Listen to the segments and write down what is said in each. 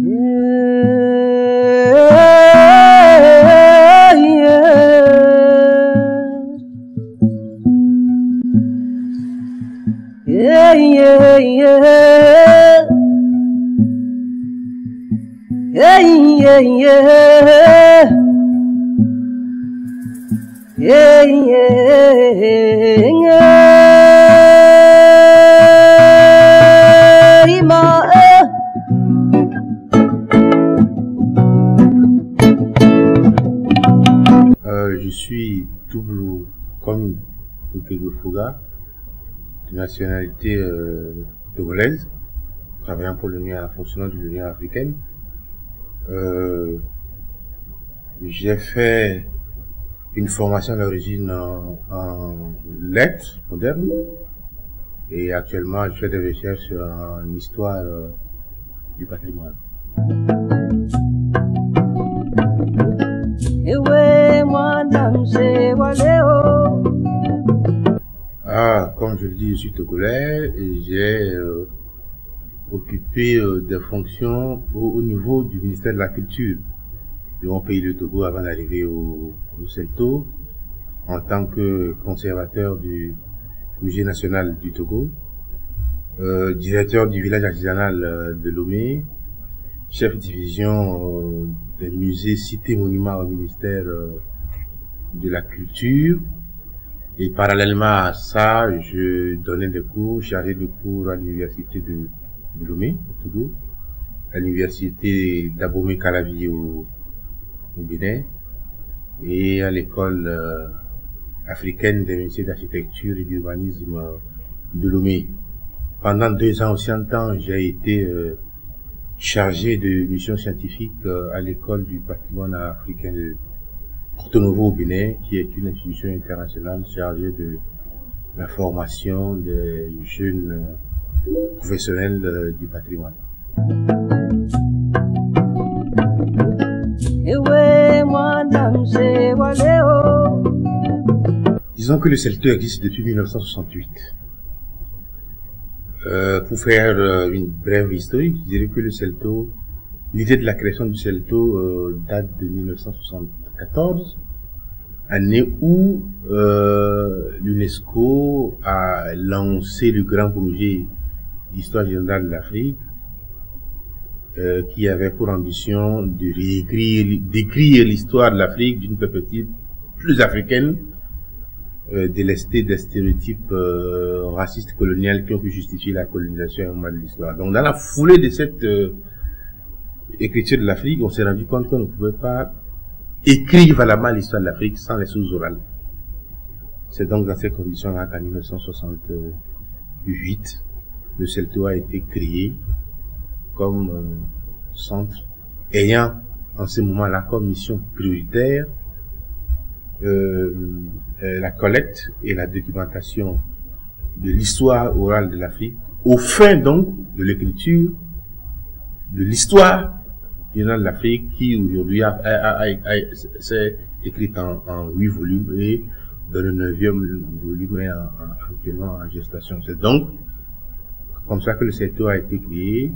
Je suis Toublou Komi Nkegofoga, de nationalité togolaise, travaillant pour l'Union, fonctionnant de l'Union africaine. J'ai fait une formation d'origine en lettres modernes et actuellement je fais des recherches en histoire du patrimoine. Comme je le dis, je suis togolais et j'ai occupé des fonctions au niveau du ministère de la Culture de mon pays, le Togo, avant d'arriver au CELTO, en tant que conservateur du Musée national du Togo, directeur du village artisanal de Lomé, chef de division des musées, cités, monuments au ministère de la Culture. Et parallèlement à ça, je donnais des cours, chargé de cours à l'université de Lomé, au Togo, à l'université d'Abomey-Calavi au Bénin, et à l'école africaine des métiers d'architecture et d'urbanisme de Lomé. Pendant 2 ans aussi en temps, j'ai été chargé de mission scientifique à l'école du patrimoine africain de Porto-Novo au Bénin, qui est une institution internationale chargée de la formation des jeunes professionnels du patrimoine. Disons que le CELTO existe depuis 1968. Pour faire une brève historique, je dirais que le CELTO, l'idée de la création du CELTO date de 1974, année où l'UNESCO a lancé le grand projet d'histoire générale de l'Afrique, qui avait pour ambition d'écrire l'histoire de l'Afrique d'une perspective plus africaine, délestée des stéréotypes racistes coloniales qui ont pu justifier la colonisation à un moment de l'histoire. Donc dans la foulée de cette écriture de l'Afrique, on s'est rendu compte qu'on ne pouvait pas écrire valamment l'histoire de l'Afrique sans les sources orales. C'est donc dans ces conditions-là qu'en 1968, le CELTO a été créé comme centre ayant en ce moment-là comme mission prioritaire la collecte et la documentation de l'histoire orale de l'Afrique, au fin donc de l'écriture de l'histoire générale de l'Afrique, qui aujourd'hui s'est écrite en 8 volumes et dans le 9e volume est actuellement en gestation. C'est donc comme ça que le CELTO a été créé.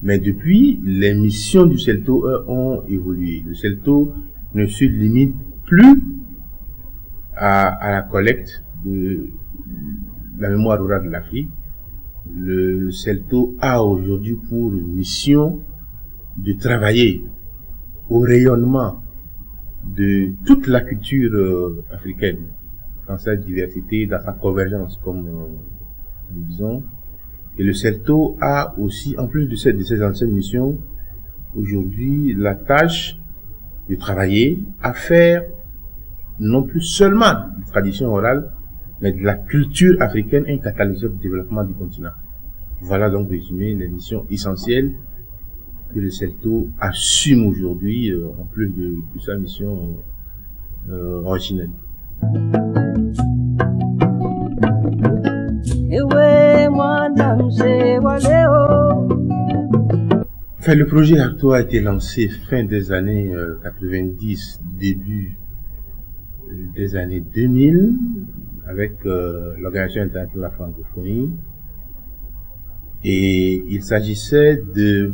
Mais depuis, les missions du CELTO ont évolué. Le CELTO ne se limite plus à la collecte de la mémoire orale de l'Afrique. Le CELTO a aujourd'hui pour mission de travailler au rayonnement de toute la culture africaine, dans sa diversité, dans sa convergence, comme nous disons. Et le CELTO a aussi, en plus de ces anciennes missions, aujourd'hui la tâche de travailler à faire non plus seulement de tradition orale, mais de la culture africaine un catalyseur du développement du continent. Voilà donc résumé les missions essentielles que le CELTO assume aujourd'hui, en plus de sa mission originelle. Enfin, le projet ARTO a été lancé fin des années 90, début des années 2000, avec l'Organisation internationale de la francophonie. Et il s'agissait de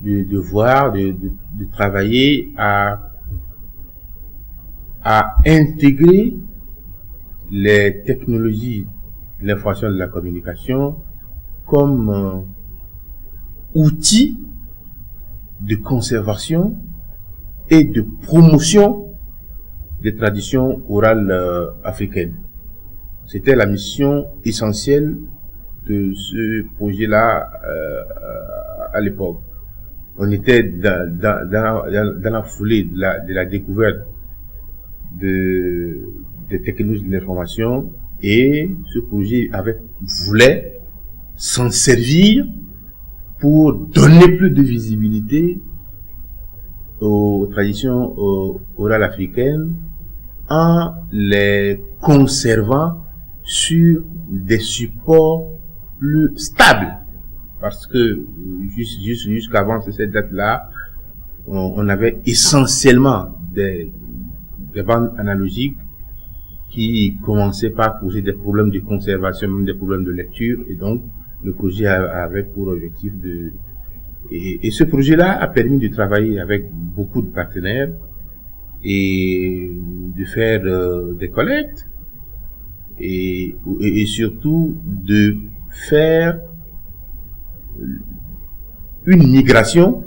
de travailler à intégrer les technologies de l'information et de la communication comme outils de conservation et de promotion des traditions orales africaines. C'était la mission essentielle de ce projet-là à l'époque. On était dans la foulée de la découverte des technologies de l'information, et ce projet voulait s'en servir pour donner plus de visibilité aux traditions orales africaines en les conservant sur des supports plus stables. Parce que jusqu'avant cette date-là, on avait essentiellement des bandes analogiques qui commençaient par poser des problèmes de conservation, même des problèmes de lecture, et donc le projet avait pour objectif et ce projet-là a permis de travailler avec beaucoup de partenaires et de faire des collectes et surtout de faire une migration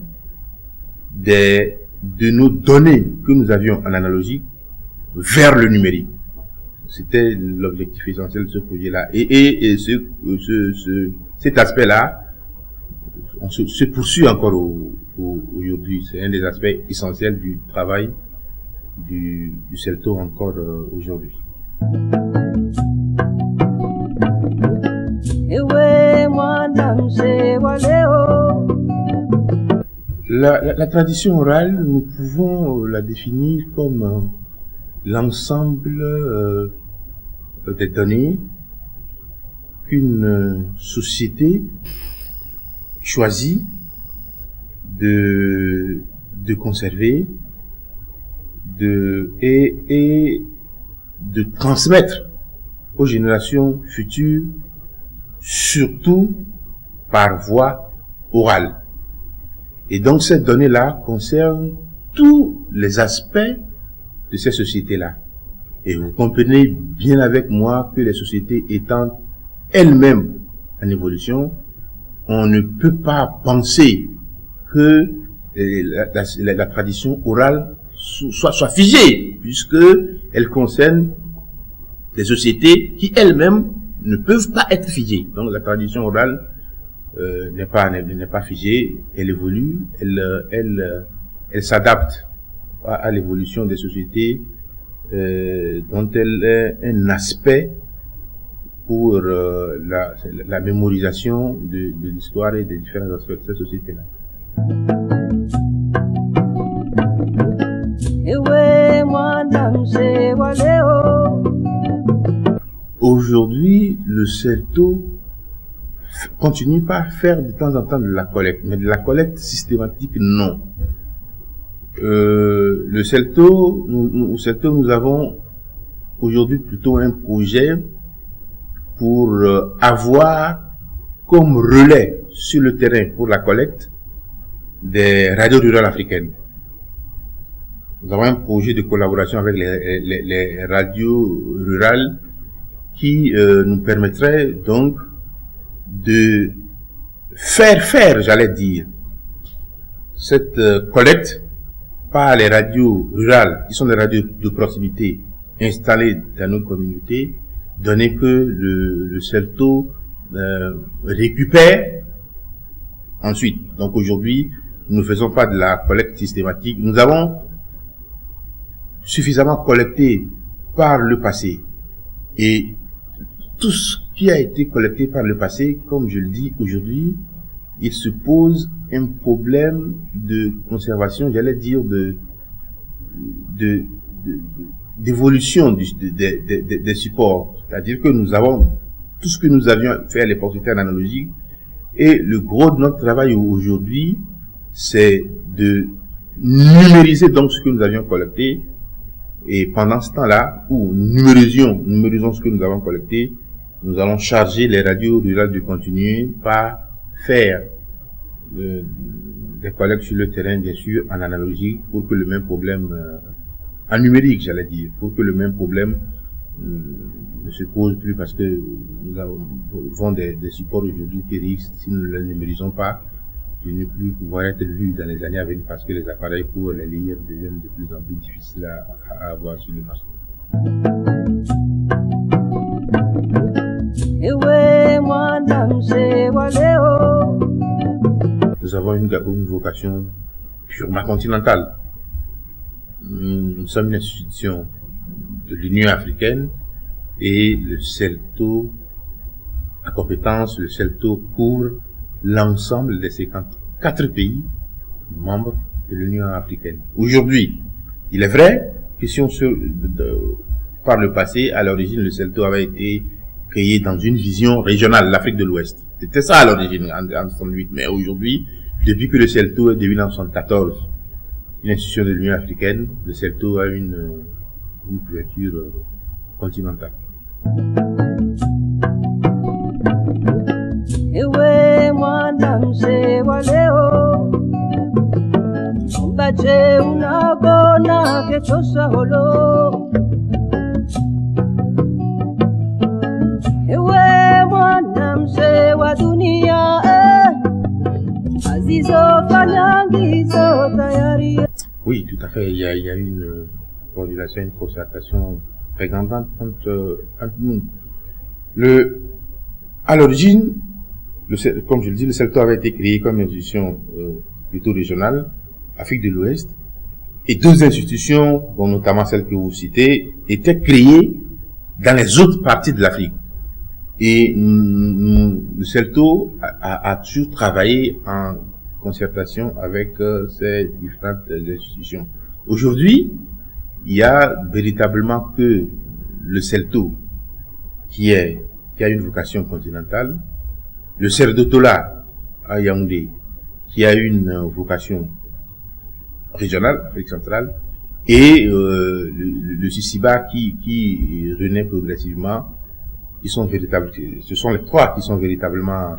de nos données que nous avions en analogique vers le numérique. C'était l'objectif essentiel de ce projet-là. Et cet aspect-là, on se poursuit encore aujourd'hui. C'est un des aspects essentiels du travail du CELTO encore aujourd'hui. La tradition orale, nous pouvons la définir comme l'ensemble des données qu'une société choisit de conserver et de transmettre aux générations futures, surtout par voie orale. Et donc cette donnée-là concerne tous les aspects de ces sociétés-là. Et vous comprenez bien avec moi que les sociétés étant elles-mêmes en évolution, on ne peut pas penser que la tradition orale soit figée, puisque elle concerne des sociétés qui elles-mêmes ne peuvent pas être figées. Donc la tradition orale n'est pas figée, elle évolue, elle s'adapte à l'évolution des sociétés dont elle est un aspect pour la mémorisation de l'histoire et des différents aspects de cette société-là. Aujourd'hui, le CELTO continue par faire de temps en temps de la collecte, mais de la collecte systématique, non. Le CELTO, nous avons aujourd'hui plutôt un projet pour avoir comme relais sur le terrain pour la collecte des radios rurales africaines. Nous avons un projet de collaboration avec les radios rurales qui nous permettrait donc de faire, j'allais dire, cette collecte par les radios rurales, qui sont des radios de proximité installées dans nos communautés, donné que le CELTO récupère ensuite. Donc aujourd'hui, nous ne faisons pas de la collecte systématique. Nous avons suffisamment collecté par le passé. Et tout ce qui a été collecté par le passé, comme je le dis aujourd'hui, il se pose un problème de conservation, j'allais dire d'évolution des supports. C'est-à-dire que nous avons tout ce que nous avions fait à l'époque, c'était en analogique, et le gros de notre travail aujourd'hui, c'est de numériser donc ce que nous avions collecté, et pendant ce temps-là, où nous numérisons ce que nous avons collecté, nous allons charger les radios rurales de continuer par faire des collègues sur le terrain, bien sûr, en analogie, pour que le même problème, en numérique, j'allais dire, pour que le même problème ne se pose plus, parce que nous avons des supports aujourd'hui qui risquent, si nous ne les numérisons pas, de ne plus pouvoir être lus dans les années à venir, parce que les appareils pour les lire deviennent de plus en plus difficiles à avoir sur le marché. Nous avons une vocation purement continentale. Nous sommes une institution de l'Union africaine et le CELTO, à compétence, le CELTO couvre l'ensemble des 54 pays membres de l'Union africaine. Aujourd'hui, il est vrai que si on par le passé, à l'origine, le CELTO avait été créé dans une vision régionale, l'Afrique de l'Ouest. C'était ça à l'origine, en 1968. Mais aujourd'hui, depuis que le CELTO est devenu en 1974 une institution de l'Union africaine, le CELTO a une couverture continentale. Oui, tout à fait. Il y a une coordination, une concertation fréquente entre nous. À l'origine, comme je le dis, le CELTO avait été créé comme institution plutôt régionale, Afrique de l'Ouest, et deux institutions, dont notamment celle que vous citez, étaient créées dans les autres parties de l'Afrique. Et le CELTO a toujours travaillé en concertation avec ces différentes institutions. Aujourd'hui, il y a véritablement que le CELTO qui a une vocation continentale, le CERDOTOLA à Yaoundé qui a une vocation régionale, Afrique centrale, et le CICIBA qui renaît progressivement, ce sont les trois qui sont véritablement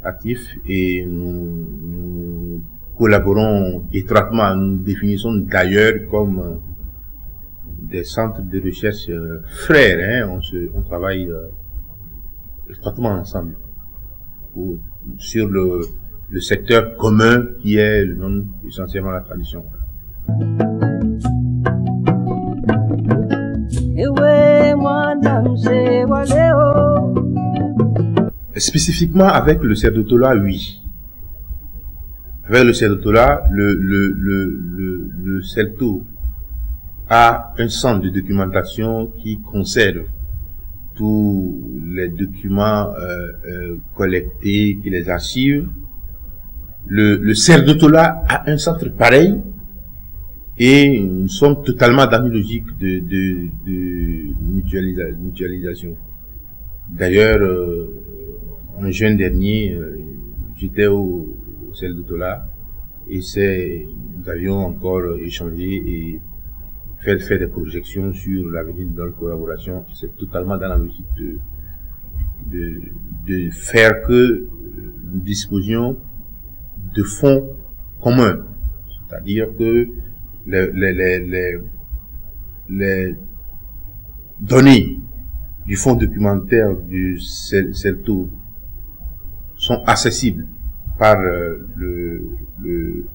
actifs, et nous collaborons étroitement. Nous définissons d'ailleurs comme des centres de recherche frères, hein. On travaille étroitement ensemble sur le secteur commun qui est essentiellement la tradition. Spécifiquement avec le CERDOTOLA, oui. Avec le CERDOTOLA, le CELTO a un centre de documentation qui conserve tous les documents collectés, qui les archive. Le CERDOTOLA a un centre pareil, et nous sommes totalement dans une logique de mutualisation. D'ailleurs, en juin dernier, j'étais au CERDOTOLA, et nous avions encore échangé et fait des projections sur l'avenir de notre collaboration. C'est totalement dans la logique de faire que nous disposions de fonds communs. C'est-à-dire que les données du fonds documentaire du CELTO sont accessibles par le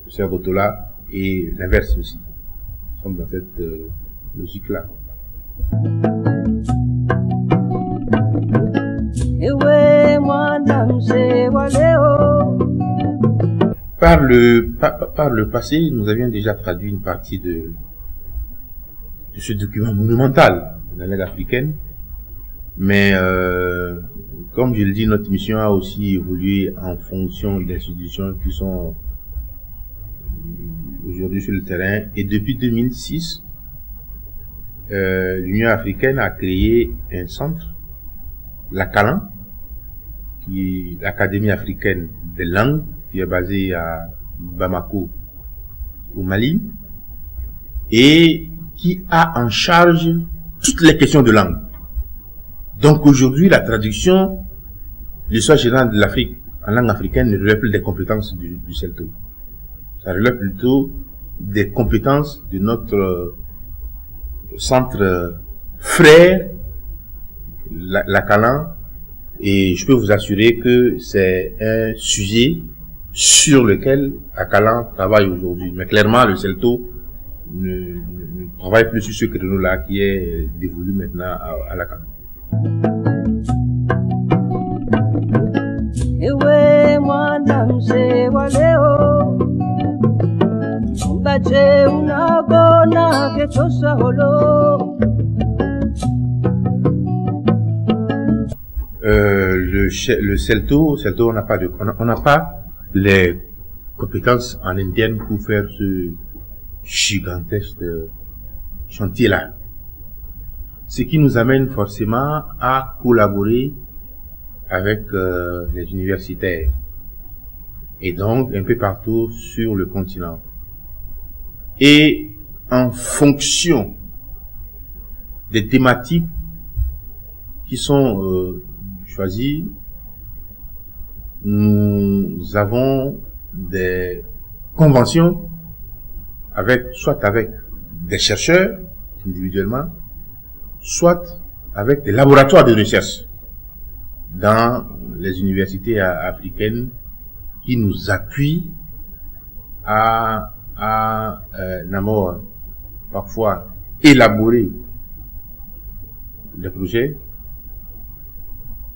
CERDOTOLA, et l'inverse aussi. Nous sommes dans cette logique-là. Par le passé, nous avions déjà traduit une partie de ce document monumental de la langue africaine, mais comme je le dis, notre mission a aussi évolué en fonction des institutions qui sont aujourd'hui sur le terrain. Et depuis 2006, l'Union africaine a créé un centre, l'ACALAN, qui est l'Académie africaine des langues, qui est basée à Bamako, au Mali, et qui a en charge toutes les questions de langue. Donc aujourd'hui, la traduction, l'histoire générale de l'Afrique en langue africaine ne relève plus des compétences du CELTO. Ça relève plutôt des compétences de notre centre frère, la CALAN, et je peux vous assurer que c'est un sujet sur lequel la CALAN travaille aujourd'hui. Mais clairement, le CELTO ne travaille plus sur ce créneau-là qui est dévolu maintenant à la CALAN. Le CELTO, on n'a pas les compétences en interne pour faire ce gigantesque chantier-là. Ce qui nous amène forcément à collaborer avec les universitaires et donc un peu partout sur le continent. Et en fonction des thématiques qui sont choisies, nous avons des conventions soit avec des chercheurs individuellement, soit avec des laboratoires de recherche dans les universités africaines qui nous appuient à d'abord parfois élaborer des projets,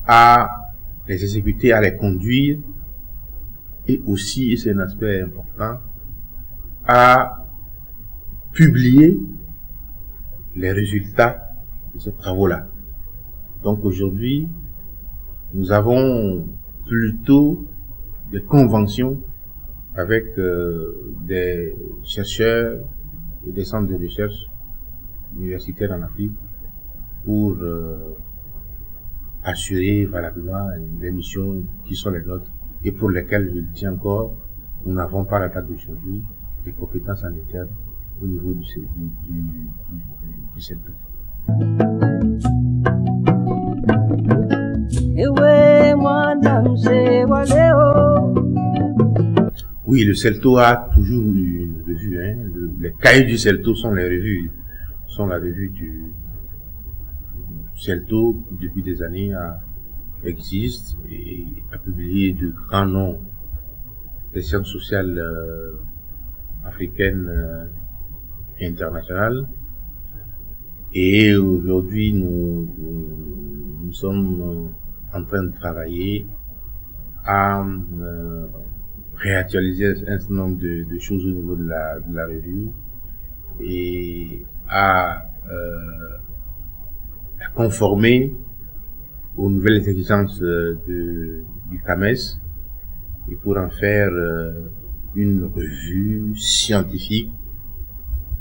à les exécuter, à les conduire, et aussi, et c'est un aspect important, à publier les résultats de ces travaux-là. Donc aujourd'hui, nous avons plutôt des conventions avec des chercheurs et des centres de recherche universitaires en Afrique pour assurer valablement les missions qui sont les nôtres et pour lesquelles, je le dis encore, nous n'avons pas à la date d'aujourd'hui des compétences en interne au niveau du CELTO. Oui, le CELTO a toujours eu une revue. Hein. Les cahiers du CELTO sont les revues, la revue du CELTO depuis des années existe et a publié de grands noms des sciences sociales africaines et internationales. Et aujourd'hui, nous sommes en train de travailler à réactualiser un certain nombre de choses au niveau de la revue et à conformer aux nouvelles exigences du CAMES et pour en faire une revue scientifique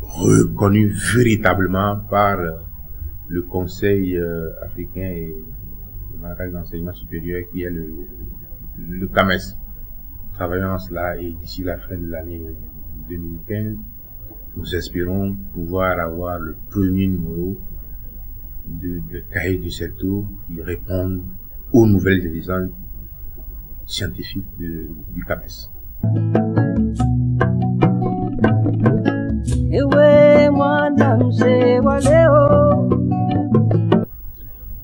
reconnue véritablement par le Conseil africain et le d'enseignement supérieur qui est le CAMES. Travaillons à cela et d'ici la fin de l'année 2015, nous espérons pouvoir avoir le premier numéro de cahier du CELTO qui répondent aux nouvelles exigences scientifiques du CAMES.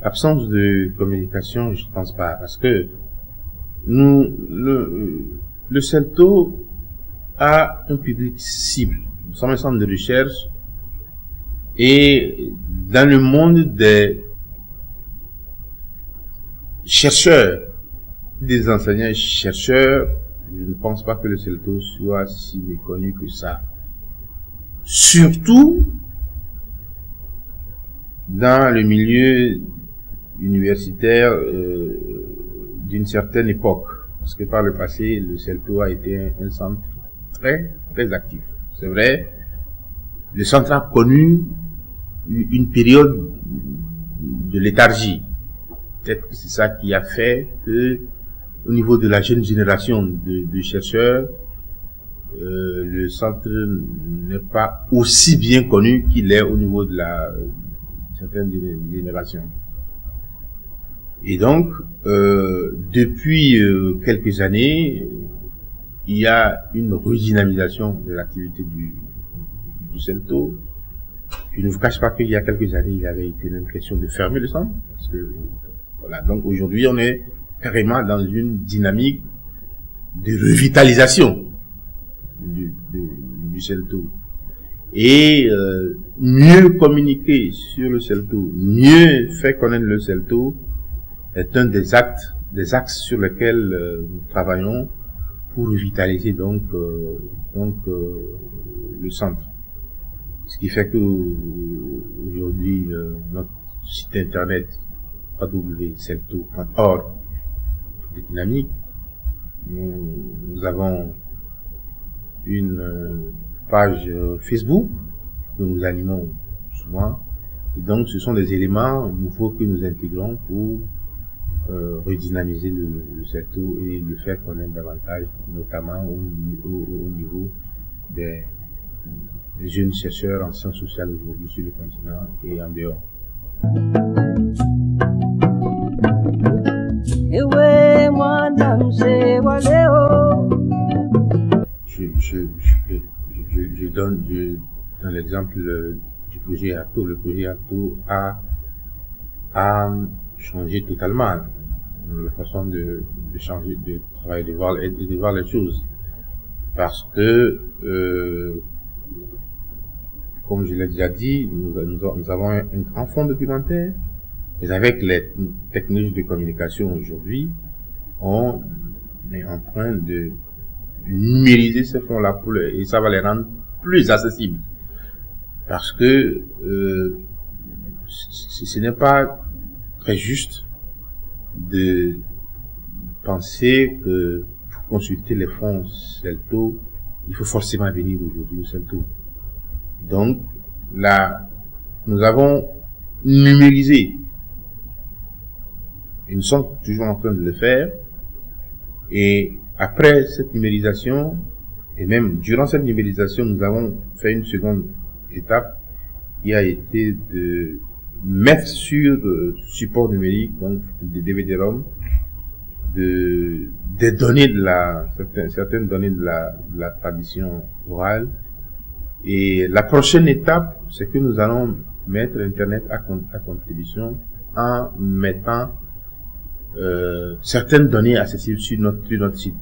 Absence de communication, je ne pense pas, parce que le CELTO a un public cible. Nous sommes un centre de recherche et dans le monde des chercheurs, des enseignants chercheurs, je ne pense pas que le CELTO soit si méconnu que ça. Surtout dans le milieu universitaire d'une certaine époque. Parce que par le passé, le CELTO a été un centre très, très actif. C'est vrai, le centre a connu une période de léthargie. Peut-être que c'est ça qui a fait que, au niveau de la jeune génération de chercheurs, le centre n'est pas aussi bien connu qu'il est au niveau de certaines générations. Et donc, depuis quelques années, il y a une redynamisation de l'activité du CELTO. Je ne vous cache pas qu'il y a quelques années, il avait été même question de fermer le centre. Parce que, voilà. Donc aujourd'hui, on est carrément dans une dynamique de revitalisation du CELTO. Et mieux communiquer sur le CELTO, mieux faire connaître le CELTO est un des axes sur lesquels nous travaillons pour revitaliser donc le centre. Ce qui fait que aujourd'hui notre site internet www.celto.org est dynamique. Nous avons une page Facebook que nous animons souvent, et donc ce sont des éléments nouveaux que nous intégrons pour redynamiser le CELTO et le faire connaître davantage, notamment au niveau des jeunes chercheurs en sciences sociales aujourd'hui sur le continent et en dehors. Je donne l'exemple du projet ACTO. Le projet ACTO a changé totalement la façon de changer, de travailler, de voir les choses. Parce que, comme je l'ai déjà dit, nous avons un grand fonds documentaire, mais avec les technologies de communication aujourd'hui, on est en train de numériser ces fonds-là et ça va les rendre plus accessibles. Parce que ce n'est pas très juste de penser que pour consulter les fonds CELTO, il faut forcément venir aujourd'hui au CELTO. Donc là, nous avons numérisé, et nous sommes toujours en train de le faire, et après cette numérisation, et même durant cette numérisation, nous avons fait une seconde étape qui a été de mettre sur support numérique, donc des DVD-ROM, des données certaines données de la tradition orale. Et la prochaine étape, c'est que nous allons mettre Internet à contribution en mettant certaines données accessibles sur notre site.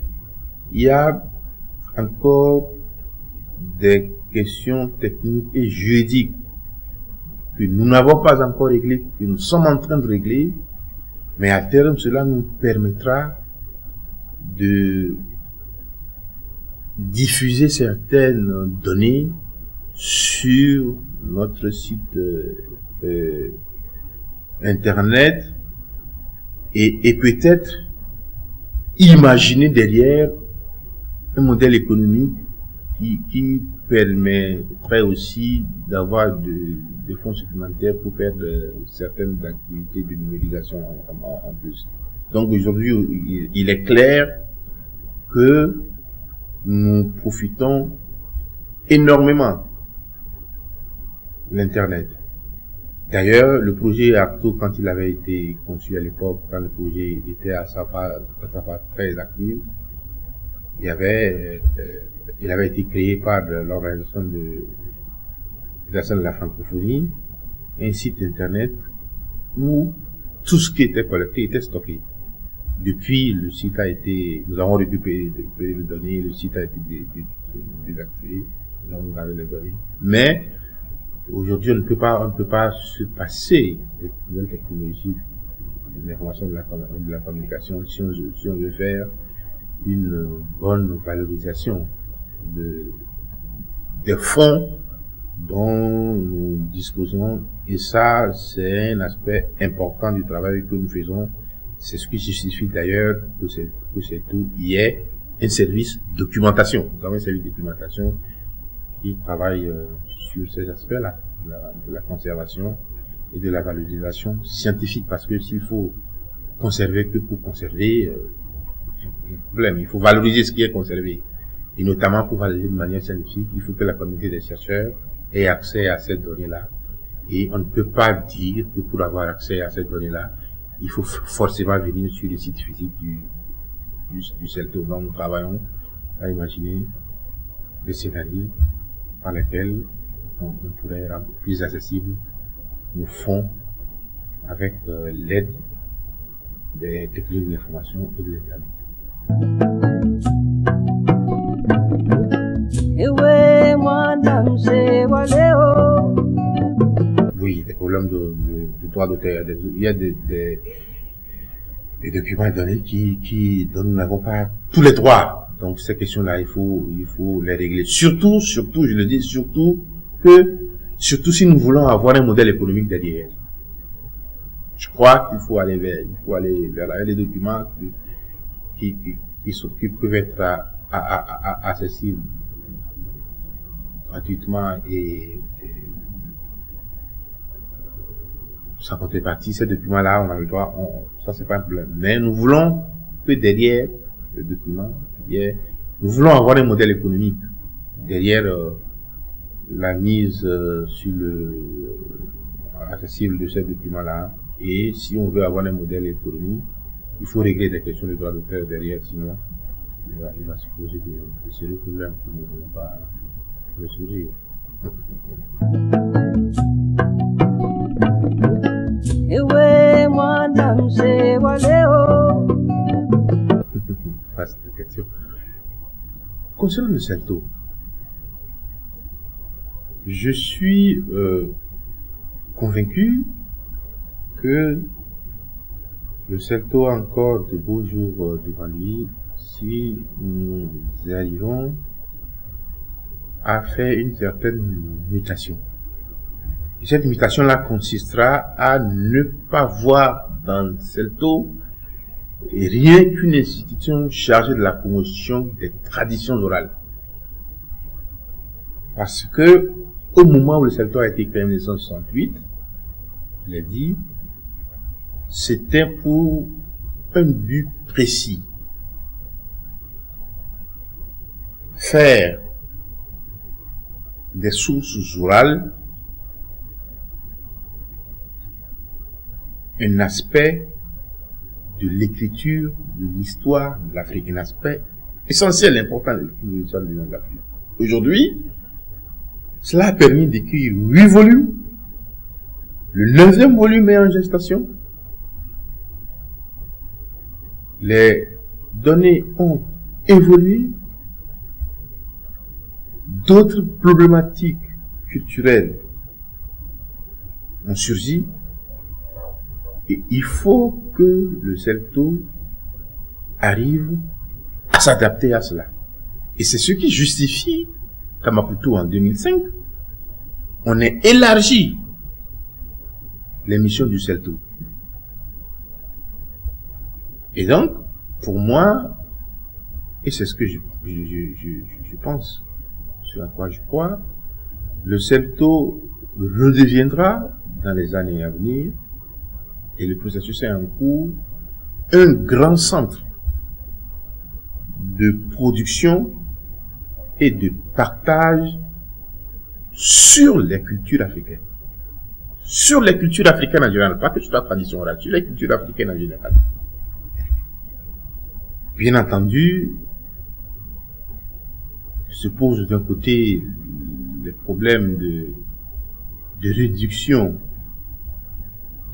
Il y a encore des questions techniques et juridiques que nous n'avons pas encore réglées, que nous sommes en train de régler, mais à terme, cela nous permettra de diffuser certaines données sur notre site internet et peut-être imaginer derrière un modèle économique qui permettrait aussi d'avoir des fonds supplémentaires pour faire certaines activités de numérisation en plus. Donc aujourd'hui, il est clair que nous profitons énormément de l'Internet. D'ailleurs, le projet ACTO, quand il avait été conçu à l'époque, quand le projet était à sa phase très active, il avait été créé par l'organisation de la francophonie, un site internet où tout ce qui était collecté était stocké. Depuis, le site a été, nous avons récupéré les données, le site a été désactivé, nous avons gardé les données. Mais, aujourd'hui, on ne peut pas se passer des nouvelles technologies, de l'information de la communication, si on veut faire une bonne valorisation des fonds dont nous disposons, et ça, c'est un aspect important du travail que nous faisons. C'est ce qui justifie d'ailleurs que c'est tout. Il y ait un service documentation. Nous avons un service documentation qui travaille sur ces aspects-là, de la conservation et de la valorisation scientifique, parce que s'il faut conserver que pour conserver, problème. Il faut valoriser ce qui est conservé. Et notamment pour valoriser de manière scientifique, il faut que la communauté des chercheurs ait accès à ces données-là. Et on ne peut pas dire que pour avoir accès à ces données-là, il faut forcément venir sur le site physique du CELTO. Donc, nous travaillons à imaginer des scénarios par lesquels on pourrait rendre plus accessible nos fonds avec l'aide des technologies de l'information et de l'Internet. Oui, des problèmes de droit d'auteur. Il y a des documents donnés dont nous n'avons pas tous les droits. Donc ces questions-là, il faut les régler. Surtout, je le dis, surtout si nous voulons avoir un modèle économique derrière. Je crois qu'il faut aller vers les documents qui peuvent être accessibles gratuitement et sans contrepartie. Ces documents-là, on a le droit, ça c'est pas un problème. Mais nous voulons que derrière le document, nous voulons avoir un modèle économique derrière la mise accessible de ces documents-là. Et si on veut avoir un modèle économique, il faut régler des questions de droit d'auteur derrière, sinon il va se poser de sérieux problèmes qui ne vont pas résoudre. Vaste question. Concernant le CELTO, je suis convaincu que le CELTO a encore de beaux jours devant lui si nous arrivons à faire une certaine mutation. Et cette mutation-là consistera à ne pas voir dans le CELTO rien qu'une institution chargée de la promotion des traditions orales. Parce que, au moment où le CELTO a été créé en 1968, je l'ai dit, c'était pour un but précis. Faire des sources orales un aspect de l'écriture, de l'histoire de l'Afrique, un aspect essentiel, important de l'histoire de l'Afrique. Aujourd'hui, cela a permis d'écrire 8 volumes. Le 9e volume est en gestation. Les données ont évolué. D'autres problématiques culturelles ont surgi. Et il faut que le CELTO arrive à s'adapter à cela. Et c'est ce qui justifie qu'à Maputo en 2005, on ait élargi les missions du CELTO. Et donc, pour moi, et c'est ce que je pense, sur à quoi je crois, le CELTO redeviendra dans les années à venir, et le processus est en cours, un grand centre de production et de partage sur les cultures africaines. Sur les cultures africaines en général, pas que sur la tradition orale, sur les cultures africaines en général. Bien entendu, se posent d'un côté les problèmes de réduction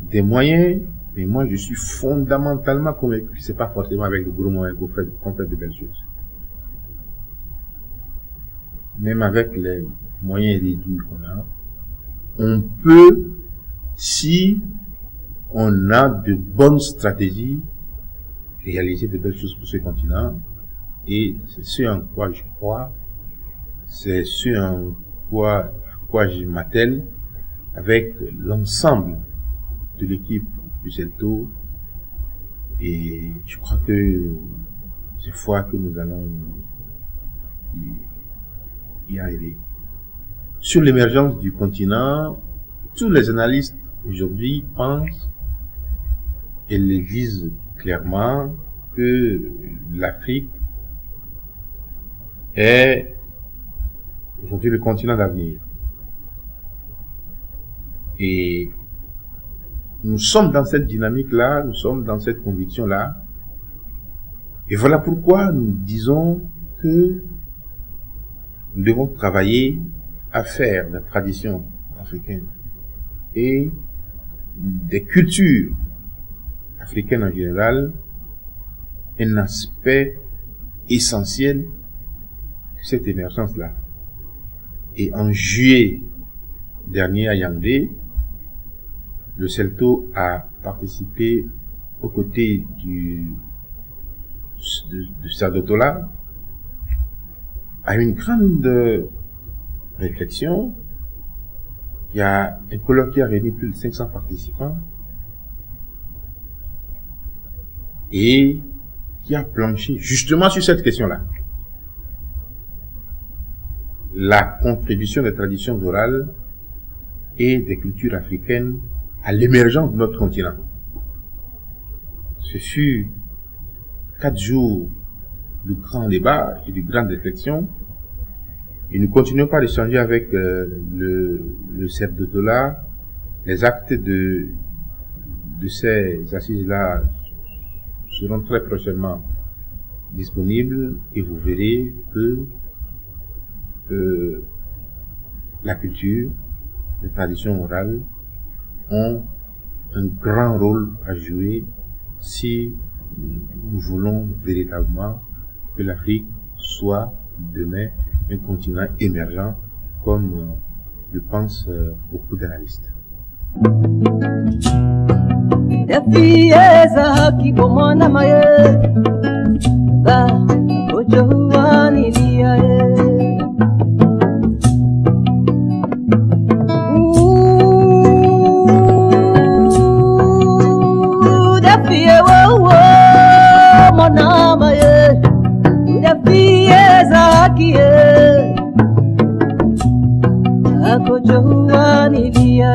des moyens, mais moi je suis fondamentalement convaincu que c'est pas forcément avec de gros moyens qu'on fait de belles choses. Même avec les moyens réduits qu'on a, on peut, si on a de bonnes stratégies, réaliser de belles choses pour ce continent. Et c'est ce en quoi je crois, c'est ce en quoi je m'attelle avec l'ensemble de l'équipe du CELTO, et je crois que c'est foi que nous allons y arriver. Sur l'émergence du continent, tous les analystes aujourd'hui pensent et le disent clairement que l'Afrique est aujourd'hui le continent d'avenir. Et nous sommes dans cette dynamique-là, nous sommes dans cette conviction-là. Et voilà pourquoi nous disons que nous devons travailler à faire de la tradition africaine et des cultures africaines en général un aspect essentiel de cette émergence-là. Et en juillet dernier à Yaoundé, le CELTO a participé aux côtés du Sadotola à une grande réflexion. Il y a un colloque qui a réuni plus de 500 participants et qui a planché justement sur cette question-là. La contribution des traditions orales et des cultures africaines à l'émergence de notre continent. Ce fut 4 jours de grand débat et de grande réflexion. Et nous continuons par échanger avec le Sadotola. Les actes de ces assises-là seront très prochainement disponibles et vous verrez que la culture, les traditions orales ont un grand rôle à jouer si nous voulons véritablement que l'Afrique soit demain un continent émergent comme le pensent beaucoup d'analystes. Ako Joani dia